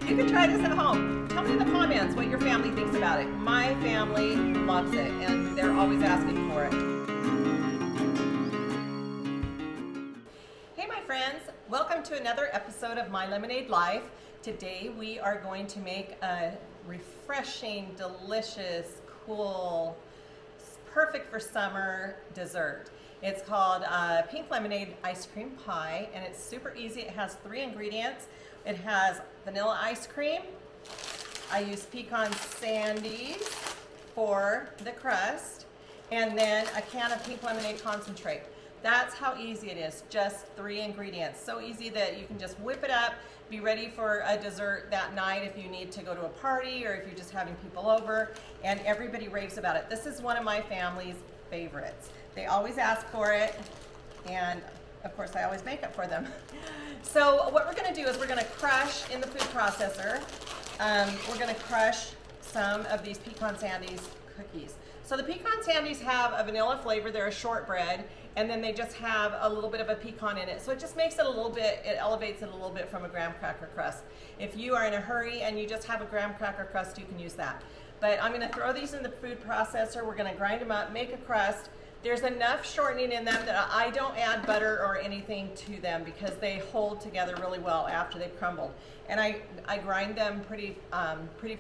You can try this at home. Tell me in the comments what your family thinks about it. My family loves it, and they're always asking for it. Hey my friends, welcome to another episode of My Lemonade Life. Today we are going to make a refreshing, delicious, cool, perfect for summer dessert. It's called pink lemonade ice cream pie, and it's super easy. It has 3 ingredients. It has vanilla ice cream. I use Pecan Sandies for the crust, and then a can of pink lemonade concentrate. That's how easy it is, just 3 ingredients. So easy that you can just whip it up, be ready for a dessert that night if you need to go to a party or if you're just having people over, and everybody raves about it. This is one of my family's favorites. They always ask for it, and of course I always make it for them. So what we're gonna do is we're gonna crush in the food processor. We're gonna crush some of these Pecan Sandies cookies. So the Pecan Sandies have a vanilla flavor, they're a shortbread, and then they just have a little bit of a pecan in it. So it just makes it a little bit, it elevates it a little bit from a graham cracker crust. If you are in a hurry and you just have a graham cracker crust, you can use that. But I'm gonna throw these in the food processor, we're gonna grind them up, make a crust. There's enough shortening in them that I don't add butter or anything to them because they hold together really well after they've crumbled. And I grind them pretty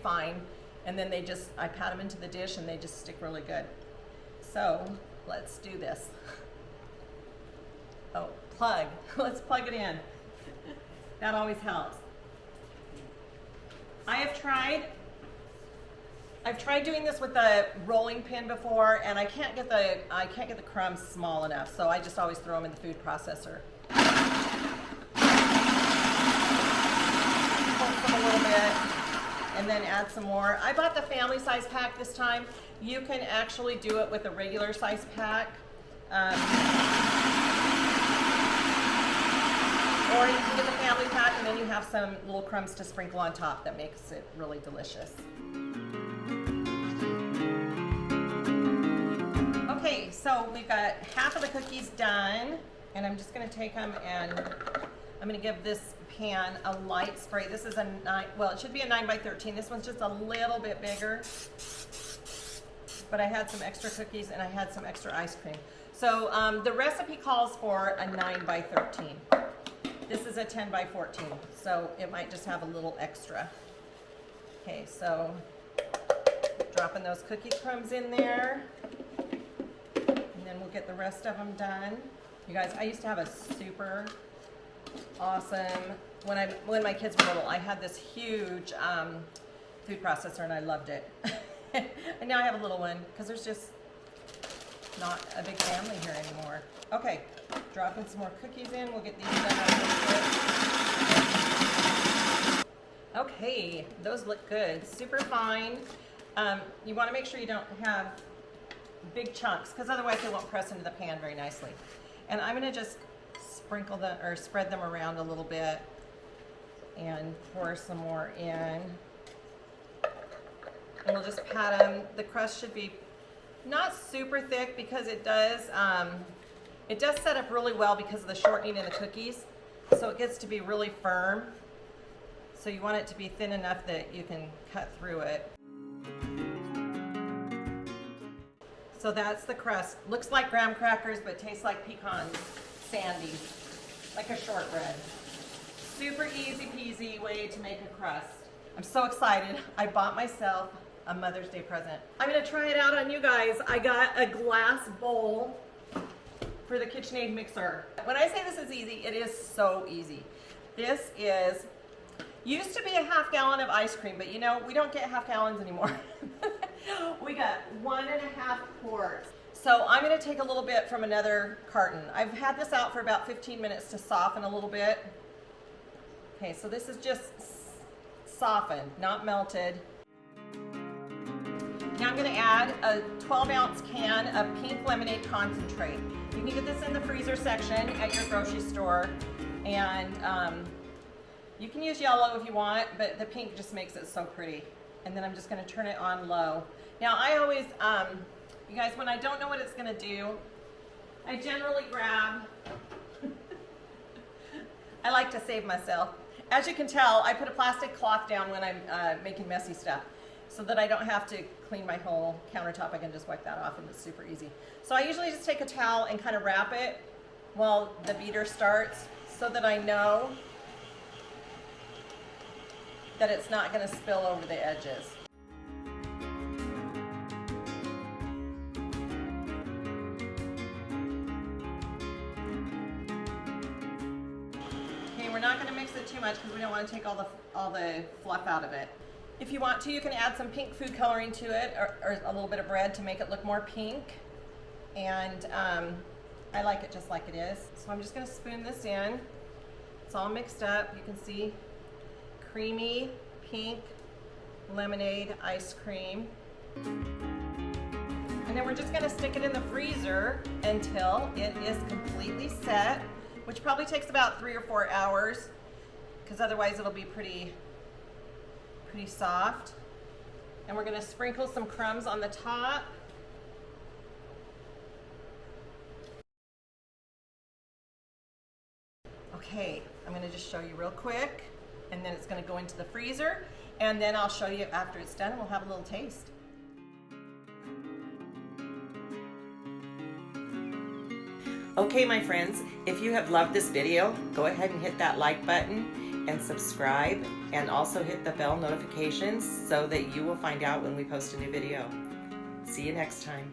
fine, and then I pat them into the dish and they just stick really good. So let's do this. Oh, plug. Let's plug it in. That always helps. I've tried doing this with a rolling pin before, and I can't get the crumbs small enough, so I just always throw them in the food processor. Pulse them a little bit, and then add some more. I bought the family size pack this time. You can actually do it with a regular size pack. Or you can get the family pack, and then you have some little crumbs to sprinkle on top. That makes it really delicious. Okay, so we've got half of the cookies done, and I'm just going to take them and I'm going to give this pan a light spray. This is a 9, well, it should be a 9 by 13. This one's just a little bit bigger, but I had some extra cookies and I had some extra ice cream. So the recipe calls for a 9 by 13. This is a 10 by 14, so it might just have a little extra. Okay, so dropping those cookie crumbs in there. And we'll get the rest of them done. You guys, I used to have a super awesome, when my kids were little, I had this huge food processor and I loved it. And now I have a little one because there's just not a big family here anymore. Okay, dropping some more cookies in. We'll get these done up. Okay, those look good, super fine. You want to make sure you don't have big chunks, because otherwise they won't press into the pan very nicely. And I'm going to just sprinkle them or spread them around a little bit and pour some more in. And we'll just pat them. The crust should be not super thick because it does set up really well because of the shortening in the cookies. So it gets to be really firm. So you want it to be thin enough that you can cut through it. So that's the crust. Looks like graham crackers, but tastes like pecan sandies, like a shortbread. Super easy peasy way to make a crust. I'm so excited. I bought myself a Mother's Day present. I'm gonna try it out on you guys. I got a glass bowl for the KitchenAid mixer. When I say this is easy, it is so easy. This used to be a half gallon of ice cream, but you know, we don't get half gallons anymore. We got 1.5 quarts. So I'm going to take a little bit from another carton. I've had this out for about 15 minutes to soften a little bit. Okay, so this is just softened, not melted. Now I'm going to add a 12-ounce can of pink lemonade concentrate. You can get this in the freezer section at your grocery store, and you can use yellow if you want, but the pink just makes it so pretty. And then I'm just going to turn it on low. Now I always, you guys, when I don't know what it's going to do, I generally grab, I like to save myself, As you can tell, I put a plastic cloth down when I'm making messy stuff so that I don't have to clean my whole countertop. I can just wipe that off and it's super easy. So I usually just take a towel and kind of wrap it while the beater starts so that I know that it's not going to spill over the edges. Okay, we're not going to mix it too much because we don't want to take all the fluff out of it. If you want to, you can add some pink food coloring to it, or a little bit of red to make it look more pink. And I like it just like it is. So I'm just going to spoon this in. It's all mixed up. You can see creamy pink lemonade ice cream. And then we're just going to stick it in the freezer until it is completely set, which probably takes about 3 or 4 hours because otherwise it'll be pretty soft. And we're going to sprinkle some crumbs on the top. Okay, I'm going to just show you real quick, and then it's going to go into the freezer, and then I'll show you after it's done and we'll have a little taste. Okay, my friends, if you have loved this video, go ahead and hit that like button and subscribe, and also hit the bell notifications so that you will find out when we post a new video. See you next time.